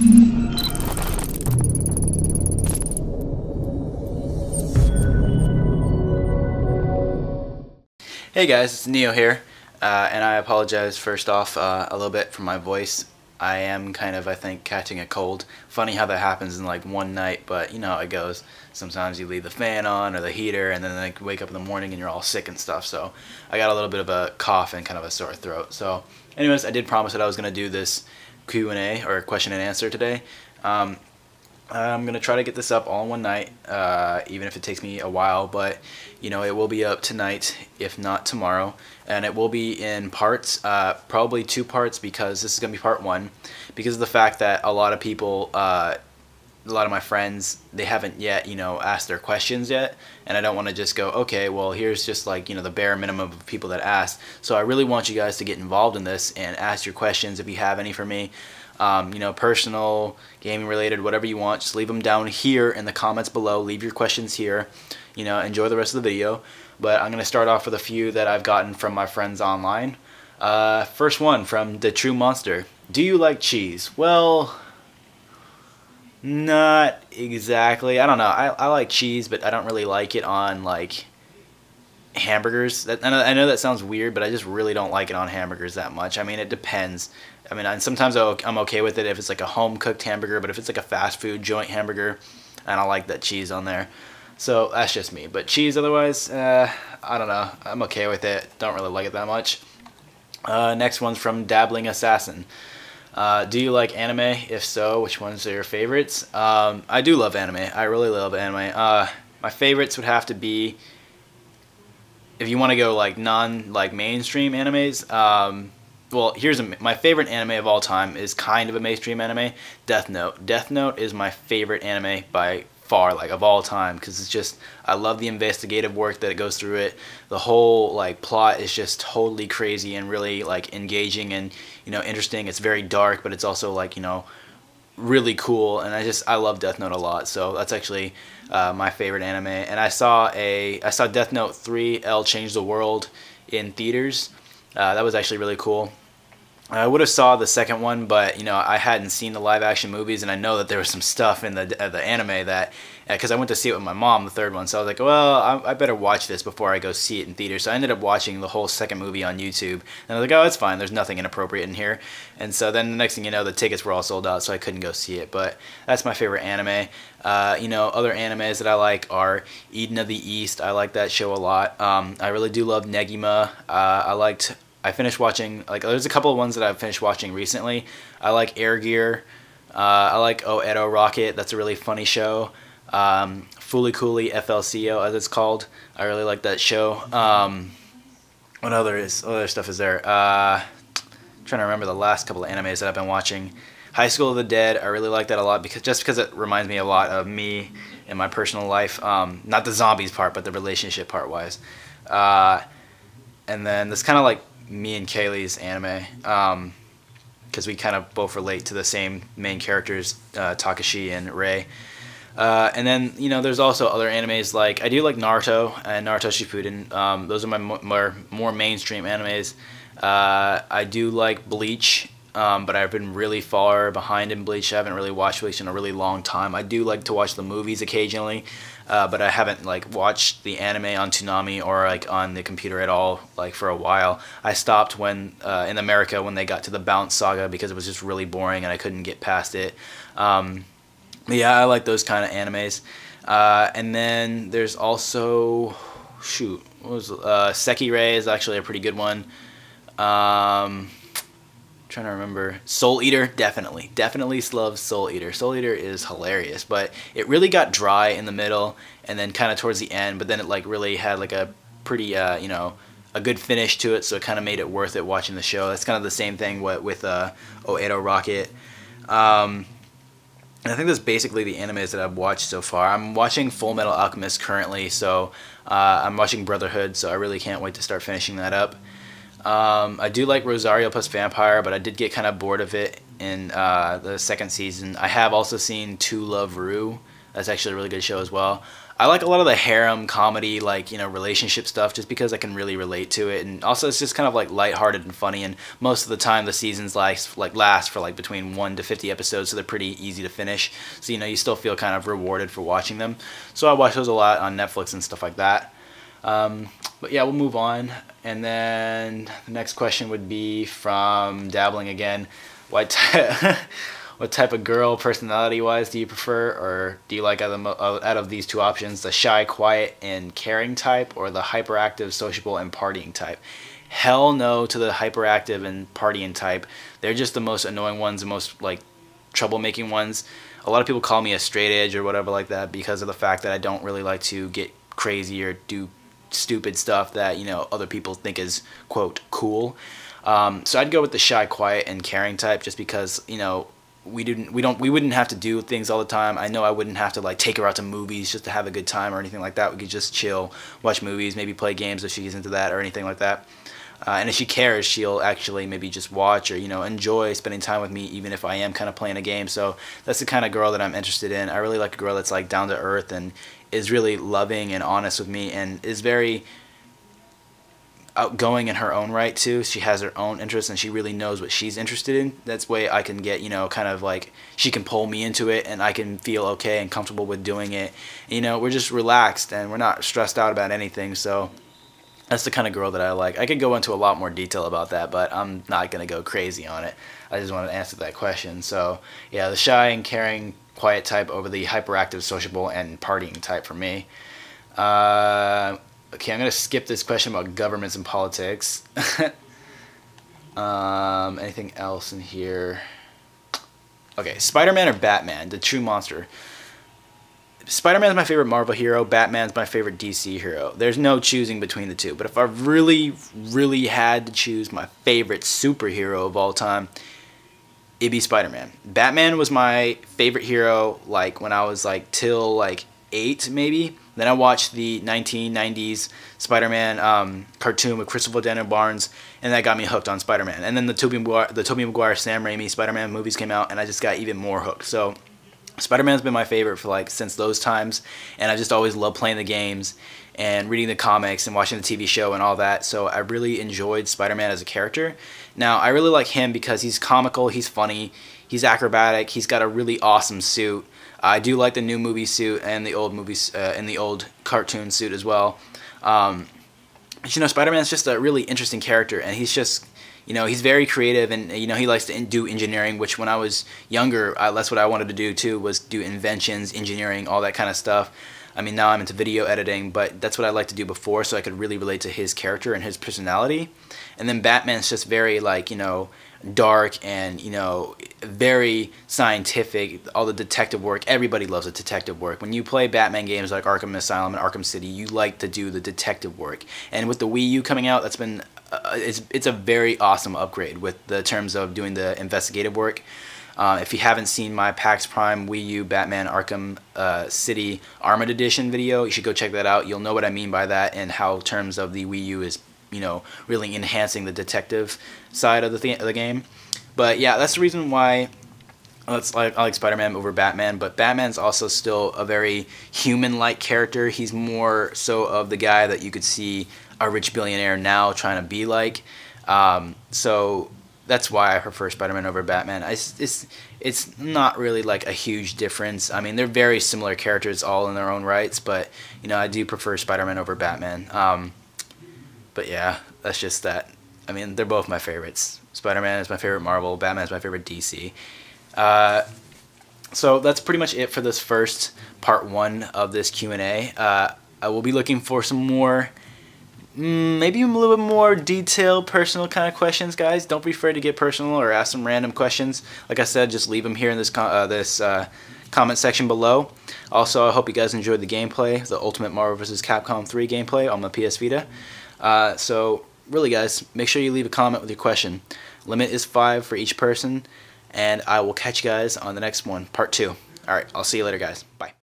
Hey guys, it's Neo here, and I apologize first off a little bit for my voice. I am kind of, I think, catching a cold. Funny how that happens in like one night, but you know how it goes. Sometimes you leave the fan on or the heater, and then like wake up in the morning and you're all sick and stuff. So I got a little bit of a cough and kind of a sore throat. So anyways, I did promise that I was going to do this Q&A or question and answer today. I'm going to try to get this up all in one night, even if it takes me a while, but you know, it will be up tonight, if not tomorrow, and it will be in parts, probably 2 parts, because this is going to be part 1, because of the fact that a lot of people, a lot of my friends, they haven't yet, you know, asked their questions yet, and I don't want to just go, okay, well, here's just like, you know, the bare minimum of people that asked, so I really want you guys to get involved in this and ask your questions if you have any for me. You know, personal, gaming related, whatever you want, just leave them down here in the comments below. Leave your questions here. You know, enjoy the rest of the video. But I'm going to start off with a few that I've gotten from my friends online. First one from The True Monster. Do you like cheese? Well, not exactly. I don't know. I like cheese, but I don't really like it on, like, hamburgers. I know that sounds weird, but I just really don't like it on hamburgers that much. I mean, it depends. I mean, sometimes I'm okay with it if it's like a home-cooked hamburger, but if it's like a fast food joint hamburger, I don't like that cheese on there. So that's just me. But cheese otherwise, I don't know. I'm okay with it. Don't really like it that much. Next one's from Dabbling Assassin. Do you like anime? If so, which ones are your favorites? I do love anime. I really love anime. My favorites would have to be, if you want to go like mainstream animes, well, here's my favorite anime of all time is kind of a mainstream anime, Death Note. Death Note is my favorite anime by far, like, of all time, because it's just, I love the investigative work that it goes through it. The whole, like, plot is just totally crazy and really, like, engaging and, you know, interesting. It's very dark, but it's also, like, you know, really cool, and I love Death Note a lot. So that's actually my favorite anime. And I saw Death Note 3 L Change the World in theaters. That was actually really cool. I would have saw the second one, but you know, I hadn't seen the live action movies, and I know that there was some stuff in the anime that, because I went to see it with my mom, the third one, so I was like, well, I better watch this before I go see it in theaters. So I ended up watching the whole second movie on YouTube, and I was like, oh, it's fine, there's nothing inappropriate in here. And so then the next thing you know, the tickets were all sold out, so I couldn't go see it. But that's my favorite anime. You know, other animes that I like are Eden of the East. I like that show a lot. I really do love Negima. I finished watching, like, there's a couple of ones that I've finished watching recently. I like Air Gear. I like Oh Edo Rocket. That's a really funny show. Fooly Cooly FLCO, as it's called. I really like that show. What other stuff is there? Trying to remember the last couple of animes that I've been watching. High School of the Dead. I really like that a lot because it reminds me a lot of me in my personal life. Not the zombies part, but the relationship part wise. And then this kind of like me and Kaylee's anime, because we kind of both relate to the same main characters, Takashi and Rei. And then, you know, there's also other animes, like, I do like Naruto and Naruto Shippuden. Those are my more mainstream animes. I do like Bleach, but I've been really far behind in Bleach. I haven't really watched Bleach in a really long time. I do like to watch the movies occasionally, but I haven't, like, watched the anime on Toonami or, like, on the computer at all, like, for a while. I stopped when in America when they got to the Bounce Saga, because it was just really boring and I couldn't get past it. But yeah, I like those kind of animes. And then there's also, shoot, what was Sekirei is actually a pretty good one. Trying to remember. Soul Eater, definitely love Soul Eater. Soul Eater is hilarious, but it really got dry in the middle and then kind of towards the end, but then it like really had like a pretty you know, a good finish to it, so it kind of made it worth it watching the show. That's kind of the same thing with Oh Edo Rocket. And I think that's basically the animes that I've watched so far. I'm watching Full Metal Alchemist currently, so I'm watching Brotherhood, so I really can't wait to start finishing that up. I do like Rosario plus Vampire, but I did get kind of bored of it in the second season. I have also seen To Love Ru. That's actually a really good show as well. I like a lot of the harem comedy, like, you know, relationship stuff, just because I can really relate to it, and also it's just kind of like lighthearted and funny. And most of the time, the seasons last for like between 1 to 50 episodes, so they're pretty easy to finish. So you know, you still feel kind of rewarded for watching them. So I watch those a lot on Netflix and stuff like that. But yeah, we'll move on. And then the next question would be from Dabbling again. What type of girl, personality-wise, do you prefer, or do you like out of these two options, the shy, quiet, and caring type, or the hyperactive, sociable, and partying type? Hell no to the hyperactive and partying type. They're just the most annoying ones, the most like troublemaking ones. A lot of people call me a straight edge or whatever like that because of the fact that I don't really like to get crazy or do stupid stuff that, you know, other people think is, quote, cool. So I'd go with the shy, quiet, and caring type, just because, you know, we wouldn't have to do things all the time. I know I wouldn't have to like take her out to movies just to have a good time or anything like that. We could just chill, watch movies, maybe play games if she's into that or anything like that. And if she cares, she'll actually maybe just watch or, you know, enjoy spending time with me, even if I am kind of playing a game. So that's the kind of girl that I'm interested in. I really like a girl that's like down to earth and is really loving and honest with me, and is very outgoing in her own right too. She has her own interests and she really knows what she's interested in. That's way I can get, you know, kind of like she can pull me into it and I can feel okay and comfortable with doing it. You know, we're just relaxed and we're not stressed out about anything. So that's the kind of girl that I like. I could go into a lot more detail about that, but I'm not going to go crazy on it. I just wanted to answer that question. So yeah, the shy and caring, quiet type over the hyperactive, sociable, and partying type for me. Okay, I'm going to skip this question about governments and politics. Anything else in here? Okay, Spider-Man or Batman, the true monster. Spider-Man's my favorite Marvel hero. Batman's my favorite DC hero. There's no choosing between the two. But if I really, really had to choose my favorite superhero of all time, it'd be Spider-Man. Batman was my favorite hero, like, when I was, like, till, like, 8, maybe. Then I watched the 1990s Spider-Man cartoon with Christopher Daniel Barnes, and that got me hooked on Spider-Man. And then the Tobey Maguire, Sam Raimi Spider-Man movies came out, and I just got even more hooked. So Spider-Man's been my favorite for like since those times, and I just always loved playing the games and reading the comics and watching the TV show and all that. So I really enjoyed Spider-Man as a character. Now I really like him because he's comical, he's funny, he's acrobatic, he's got a really awesome suit. I do like the new movie suit and the old movies and the old cartoon suit as well. But, you know, Spider-Man's just a really interesting character, and he's just, you know, he's very creative, and, you know, he likes to do engineering, which when I was younger, that's what I wanted to do too, was do inventions, engineering, all that kind of stuff. I mean, now I'm into video editing, but that's what I liked to do before, so I could really relate to his character and his personality. And then Batman's just very, like, you know, dark and, you know, very scientific. All the detective work, everybody loves the detective work. When you play Batman games like Arkham Asylum and Arkham City, you like to do the detective work. And with the Wii U coming out, that's been it's a very awesome upgrade with the terms of doing the investigative work. If you haven't seen my PAX Prime Wii U Batman Arkham City Armored Edition video, you should go check that out. You'll know what I mean by that and how terms of the Wii U is, you know, really enhancing the detective side of the game. But yeah, that's the reason why I like Spider-Man over Batman. But Batman's also still a very human-like character. He's more so of the guy that you could see a rich billionaire now trying to be like. So that's why I prefer Spider-Man over Batman. It's not really like a huge difference. I mean, they're very similar characters all in their own rights, but, you know, I do prefer Spider-Man over Batman. But yeah, that's just that. I mean, they're both my favorites. Spider-Man is my favorite Marvel. Batman is my favorite DC. So that's pretty much it for this first part 1 of this Q&A. I will be looking for some more, maybe a little bit more detailed, personal kind of questions, guys. Don't be afraid to get personal or ask some random questions. Like I said, just leave them here in this comment section below. Also, I hope you guys enjoyed the gameplay, the Ultimate Marvel vs. Capcom 3 gameplay on my PS Vita. So really, guys, make sure you leave a comment with your question. Limit is 5 for each person, and I will catch you guys on the next one, part 2. Alright, I'll see you later, guys. Bye.